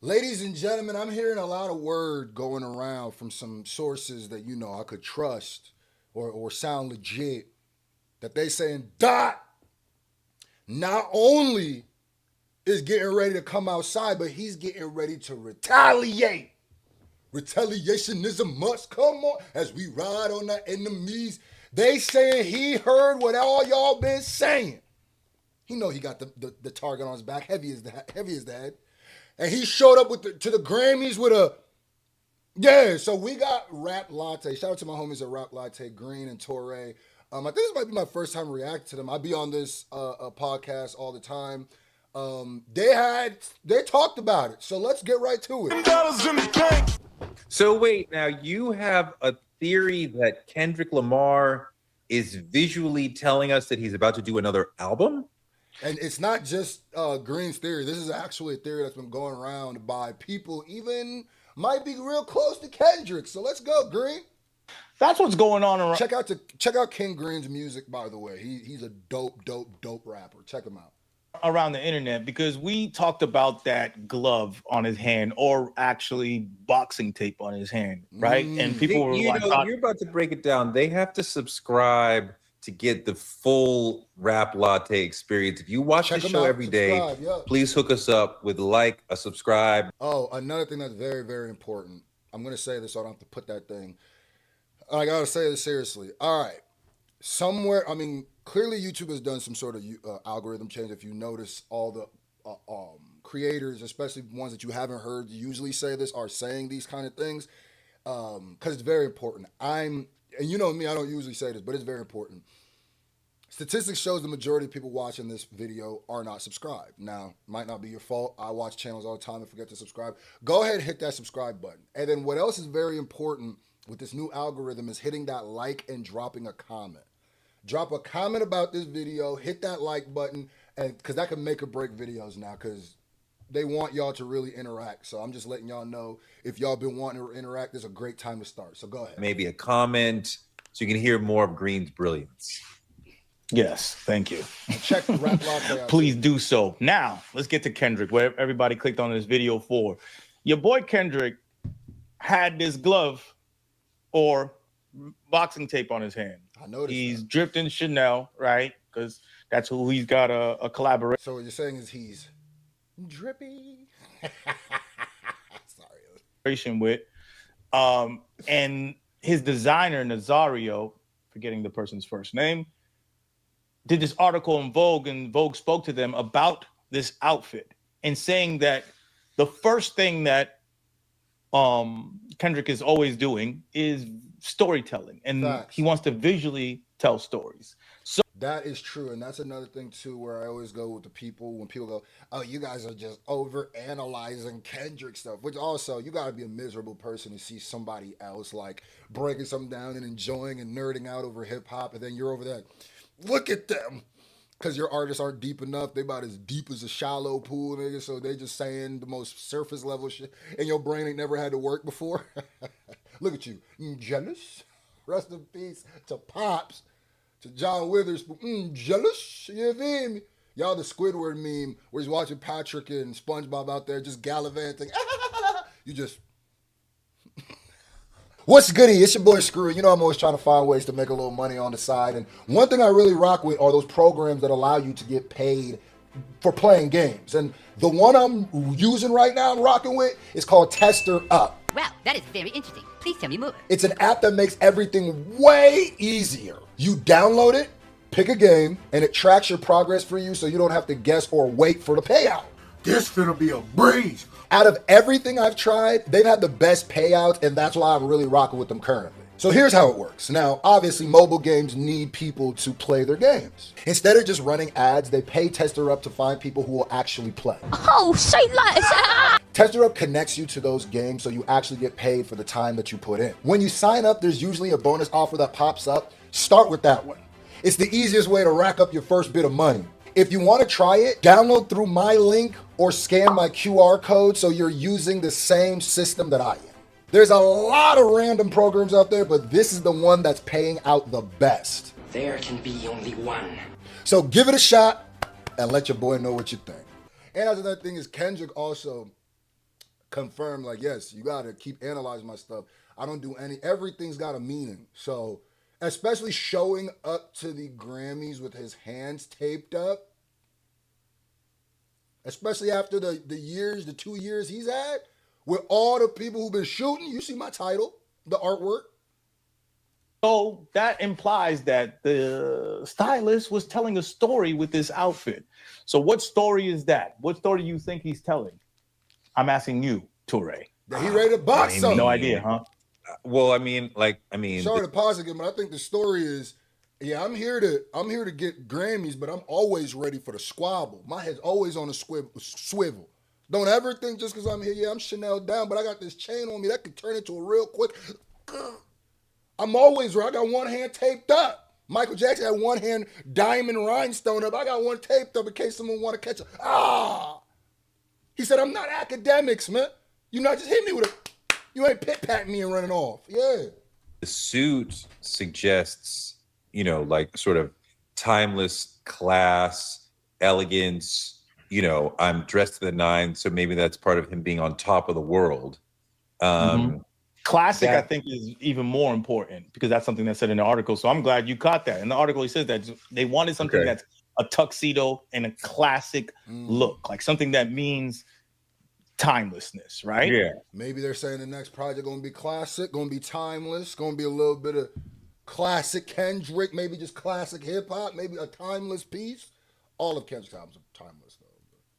Ladies and gentlemen, I'm hearing a lot of word going around from some sources that I could trust or sound legit. That they saying Dot not only is getting ready to come outside, but he's getting ready to retaliate. Retaliation is a must. Come on, as we ride on the enemies. They saying he heard what all y'all been saying. He know he got the target on his back, heavy as the head, and he showed up to the Grammys with a yeah. So we got Rap Latte. Shout out to my homies at Rap Latte, Green and Torre. I think this might be my first time reacting to them. I be on this podcast all the time. They talked about it. So let's get right to it. So wait, now you have a theory that Kendrick Lamar is visually telling us that he's about to do another album? And it's not just Green's theory. This is actually a theory that's been going around by people even might be real close to Kendrick. So let's go, Green. That's what's going on around. Check out King Green's music, by the way. He's a dope rapper. Check him out. Around the internet, because we talked about that glove on his hand, or actually boxing tape on his hand, right? And people were like, you're about to break it down. They have to subscribe to get the full Rap Latte experience. If you watch the show every day, please hook us up with a subscribe. Oh, another thing that's very, very important. I'm going to say this so I don't have to put that thing. I got to say this seriously. All right. Somewhere, I mean, clearly YouTube has done some sort of algorithm change. If you notice, all the creators, especially ones that you haven't heard usually say this, are saying these kind of things because it's very important. And you know me, I don't usually say this, but it's very important. Statistics shows the majority of people watching this video are not subscribed. Now, might not be your fault. I watch channels all the time and forget to subscribe. Go ahead and hit that subscribe button. And then what else is very important with this new algorithm is hitting that like and dropping a comment. Drop a comment about this video, hit that like button, and because that can make or break videos now, because they want y'all to really interact. So I'm just letting y'all know, if y'all been wanting to interact, this is a great time to start. So go ahead. Maybe a comment so you can hear more of Green's brilliance. Yes, thank you. Check the Rap Latte out. Please do so. Now, let's get to Kendrick, where everybody clicked on this video for. Your boy Kendrick had this glove or boxing tape on his hand. I noticed he's dripped in Chanel, right? Because that's who he's got a collaboration. So what you're saying is he's drippy. Sorry. With. And his designer, Nazario, forgetting the person's first name, did this article in Vogue, and Vogue spoke to them about this outfit and saying that the first thing that Kendrick is always doing is storytelling, and he wants to visually tell stories. So that is true, and that's another thing too, where I always go with the people when people go, "Oh, you guys are just over analyzing Kendrick stuff," which also, you got to be a miserable person to see somebody else like breaking something down and enjoying and nerding out over hip hop, and then you're over there, look at them. Because your artists aren't deep enough. They about as deep as a shallow pool, nigga. So they just saying the most surface level shit. And your brain ain't never had to work before. Look at you. Jealous? Rest in peace to Pops. To John Witherspoon. Jealous? You feel me? Y'all the Squidward meme where he's watching Patrick and SpongeBob out there just gallivanting. You just... What's goody? It's your boy Screw. You know I'm always trying to find ways to make a little money on the side. And one thing I really rock with are those programs that allow you to get paid for playing games. And the one I'm using right now, I'm rocking with, is called Tester Up. Wow, that is very interesting. Please tell me more. It's an app that makes everything way easier. You download it, pick a game, and it tracks your progress for you so you don't have to guess or wait for the payout. This finna be a breeze. Out of everything I've tried, they've had the best payouts, and that's why I'm really rocking with them currently. So here's how it works. Now, obviously, mobile games need people to play their games. Instead of just running ads, they pay Tester Up to find people who will actually play. Oh, say less. Tester Up connects you to those games so you actually get paid for the time that you put in. When you sign up, there's usually a bonus offer that pops up. Start with that one. It's the easiest way to rack up your first bit of money. If you want to try it, download through my link or scan my QR code so you're using the same system that I am. There's a lot of random programs out there, but this is the one that's paying out the best. There can be only one. So give it a shot and let your boy know what you think. And as another thing is, Kendrick also confirmed, like, yes, you got to keep analyzing my stuff. I don't do everything's got a meaning. So, especially showing up to the Grammys with his hands taped up, especially after the 2 years he's had, with all the people who've been shooting. You see my title, the artwork. So that implies that the stylist was telling a story with this outfit. So what story is that? What story do you think he's telling? I'm asking you, Toure. That he ready to box something. No idea, huh? Well, sorry to pause again, but I think the story is, yeah, I'm here to get Grammys, but I'm always ready for the squabble. My head's always on a swivel. Don't ever think just because I'm here, yeah, I'm Chanel down, but I got this chain on me that could turn into a real quick. I'm always right. I got one hand taped up. Michael Jackson had one hand diamond rhinestone up. I got one taped up in case someone want to catch it. He said, I'm not academics, man. You not just hit me with a, you ain't pit-patting me and running off. Yeah. The suit suggests, like sort of timeless class, elegance. I'm dressed to the nines, so maybe that's part of him being on top of the world. Classic, I think, is even more important because that's something that's said in the article. So I'm glad you caught that. In the article, he says that they wanted something that's a tuxedo and a classic look, like something that means timelessness, right? Yeah. Maybe they're saying the next project going to be classic, going to be timeless, going to be a little bit of classic Kendrick, maybe just classic hip hop, maybe a timeless piece. All of Kendrick's albums are timeless, though.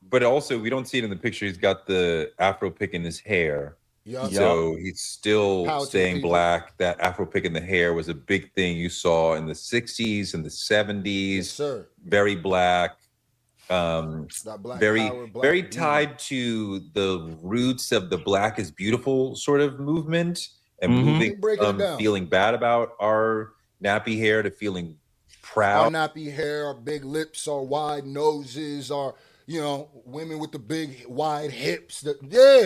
But also, we don't see it in the picture. He's got the afro pick in his hair. Yep. So he's still staying black. That afro pick in the hair was a big thing you saw in the 60s and the 70s. Yes, sir. Very black. Black very power, very tied to the roots of the Black is Beautiful sort of movement and moving from feeling bad about our nappy hair to feeling proud. Our nappy hair, our big lips, our wide noses, our, women with the big wide hips.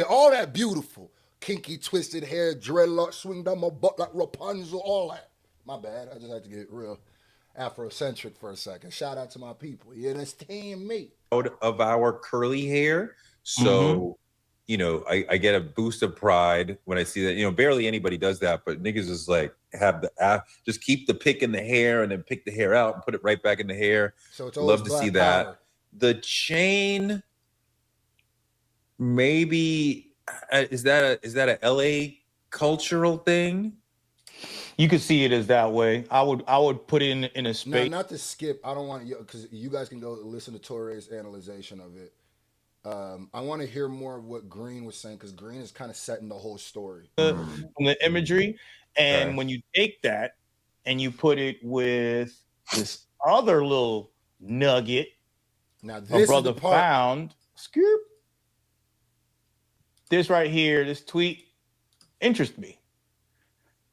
All that beautiful. Kinky, twisted hair, dreadlock, swing down my butt like Rapunzel, all that. My bad. I just had to get real Afrocentric for a second. Shout out to my people. You understand me? Of our curly hair. So, I get a boost of pride when I see that. Barely anybody does that, but niggas is like just keep the pick in the hair and then pick the hair out and put it right back in the hair. So it's always love to see that. The chain, maybe is that a LA cultural thing? You could see it as that way. I would put it in a space. No, not to skip. I don't want to, because you guys can go listen to Toure's analyzation of it. I want to hear more of what Green was saying, because Green is kind of setting the whole story. From the imagery. And when you take that and you put it with this other little nugget, now this brother found, scoop. This right here, this tweet interests me.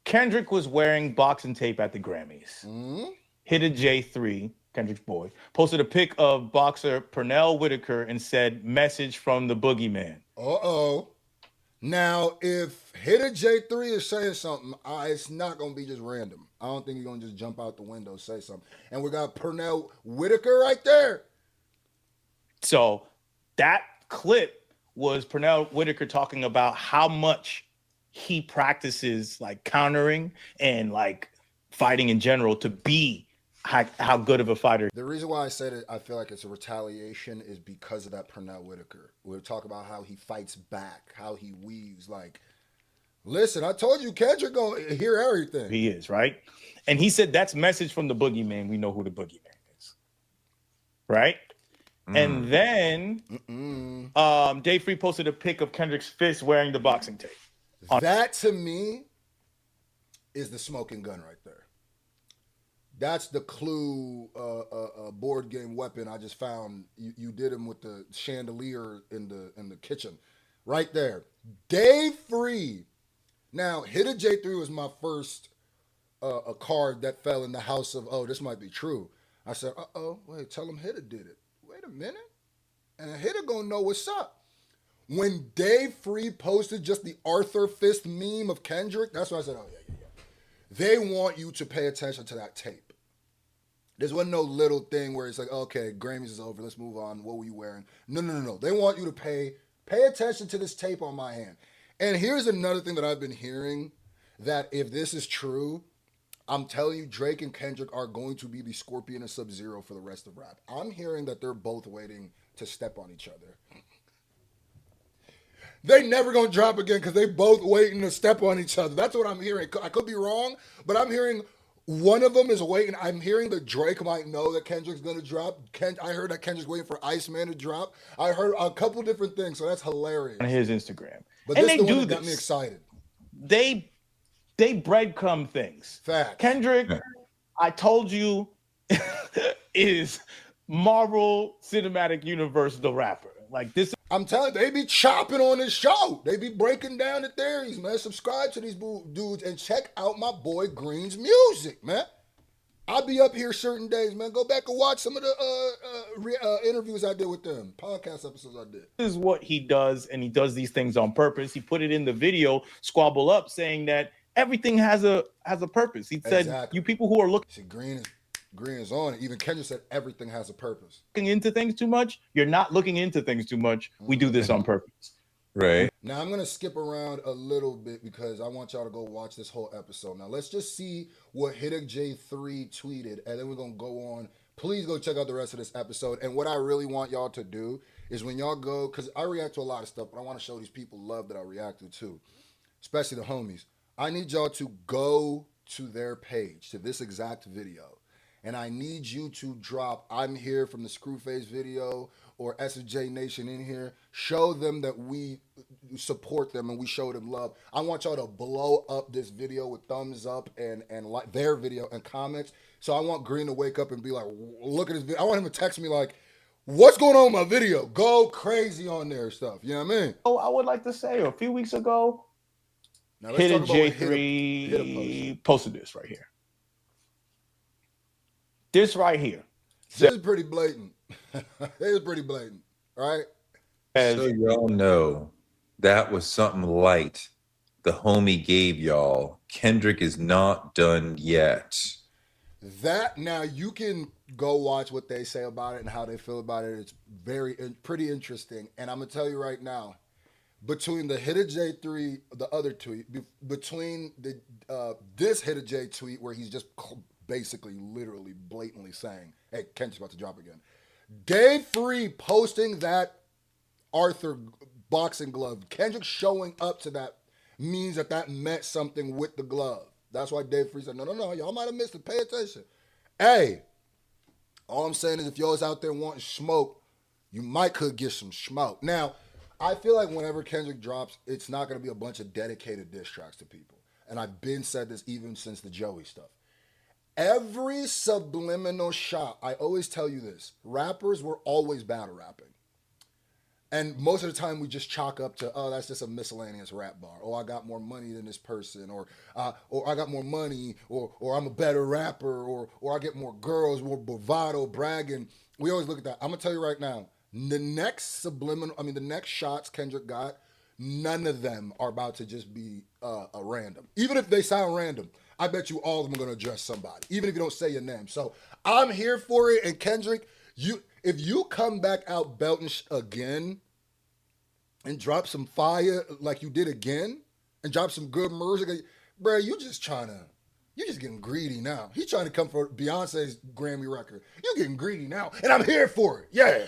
Kendrick was wearing boxing tape at the Grammys. Hit a J3, Kendrick's boy, posted a pic of boxer Pernell Whitaker and said, "Message from the boogeyman." Now, if Hit a J3 is saying something, it's not going to be just random. I don't think he's going to just jump out the window and say something. And we got Pernell Whitaker right there. So that clip was Pernell Whitaker talking about how much he practices like countering and like fighting in general to be how good of a fighter. The reason why I said it, I feel like it's a retaliation, is because of that Pernell Whitaker. We're talking about how he fights back, how he weaves. Like, listen, I told you Kendrick gonna hear everything. He is, right? And he said that's message from the boogeyman. We know who the boogeyman is, right? And then Dave Free posted a pic of Kendrick's fist wearing the boxing tape. That to me is the smoking gun right there. That's the clue board game weapon I just found. You did him with the chandelier in the kitchen. Right there. Dave Free. Now, Hit a J3 was my first a card that fell in the house of, this might be true. I said, wait, tell him Hitta did it. Wait a minute. And Hitta gonna know what's up. When Dave Free posted just the Arthur Fist meme of Kendrick, that's when I said, yeah. They want you to pay attention to that tape. There wasn't no little thing where it's like, okay, Grammys is over, let's move on. What were you wearing? No. They want you to pay Pay attention to this tape on my hand. And here's another thing that I've been hearing, that if this is true, I'm telling you, Drake and Kendrick are going to be the Scorpion and Sub-Zero for the rest of rap. I'm hearing that they're both waiting to step on each other. They never gonna drop again because they both waiting to step on each other. That's what I'm hearing. I could be wrong, but I'm hearing one of them is waiting. I'm hearing that Drake might know that Kendrick's gonna drop. I heard that Kendrick's waiting for Iceman to drop. I heard a couple different things, so that's hilarious. On his Instagram. But and this they the one do that this. got me excited. They breadcrumb things. Fact. Kendrick, I told you, is Marvel Cinematic Universe the rapper. Like this. I'm telling you, they be chopping on this show. They be breaking down the theories, man. Subscribe to these dudes and check out my boy Green's music, man. I'll be up here certain days, man. Go back and watch some of the interviews I did with them, podcast episodes I did. This is what he does, and he does these things on purpose. He put it in the video, Squabble Up, saying that everything has a purpose. He said, Exactly. You people who are looking See, Green is on it. Even Kendrick said everything has a purpose. into things too much, you're not looking into things too much. We do this on purpose. Right. Now, I'm going to skip around a little bit because I want y'all to go watch this whole episode. Now, let's just see what Hiddick J3 tweeted, and then we're going to go on. Please go check out the rest of this episode. And what I really want y'all to do is when y'all go, because I react to a lot of stuff, but I want to show these people love that I react to too, especially the homies. I need y'all to go to their page, to this exact video. And I need you to drop I'm Here from the Screwface video or S&J Nation in here. Show them that we support them and we show them love. I want y'all to blow up this video with thumbs up and like their video and comments. So I want Green to wake up and be like, look at this video. I want him to text me like, what's going on with my video? Go crazy on their stuff. You know what I mean? Oh, I would like to say a few weeks ago, Hiddick J3 posted this right here. This right here. This is pretty blatant. It is pretty blatant, right? So y'all know that was something light the homie gave y'all. Kendrick is not done yet. That now you can go watch what they say about it and how they feel about it. It's pretty interesting. And I'm gonna tell you right now, between the Hiddick J3, the other tweet, between the this Hiddick J tweet where he's just basically literally blatantly saying, hey, Kendrick's about to drop again. Dave Free posting that Arthur boxing glove. Kendrick showing up to that means that meant something with the glove. That's why Dave Free said, no, y'all might have missed it. Pay attention. Hey, all I'm saying is if y'all's out there wanting smoke, you might could get some smoke. Now, I feel like whenever Kendrick drops, it's not going to be a bunch of dedicated diss tracks to people. And I've been said this even since the Joey stuff. Every subliminal shot, I always tell you this, rappers were always battle rapping. And most of the time we just chalk up to, oh, that's just a miscellaneous rap bar. Oh, I got more money than this person, or I got more money, or I'm a better rapper, or I get more girls, more bravado, bragging. We always look at that. I'm gonna tell you right now, the next shots Kendrick got, none of them are about to just be a random. Even if they sound random, I bet you all of them are going to address somebody, even if you don't say your name. So I'm here for it. And Kendrick, if you come back out belting again and drop some fire like you did again and drop some good music, bro, you just getting greedy now. He's trying to come for Beyonce's Grammy record. You're getting greedy now. And I'm here for it. Yeah.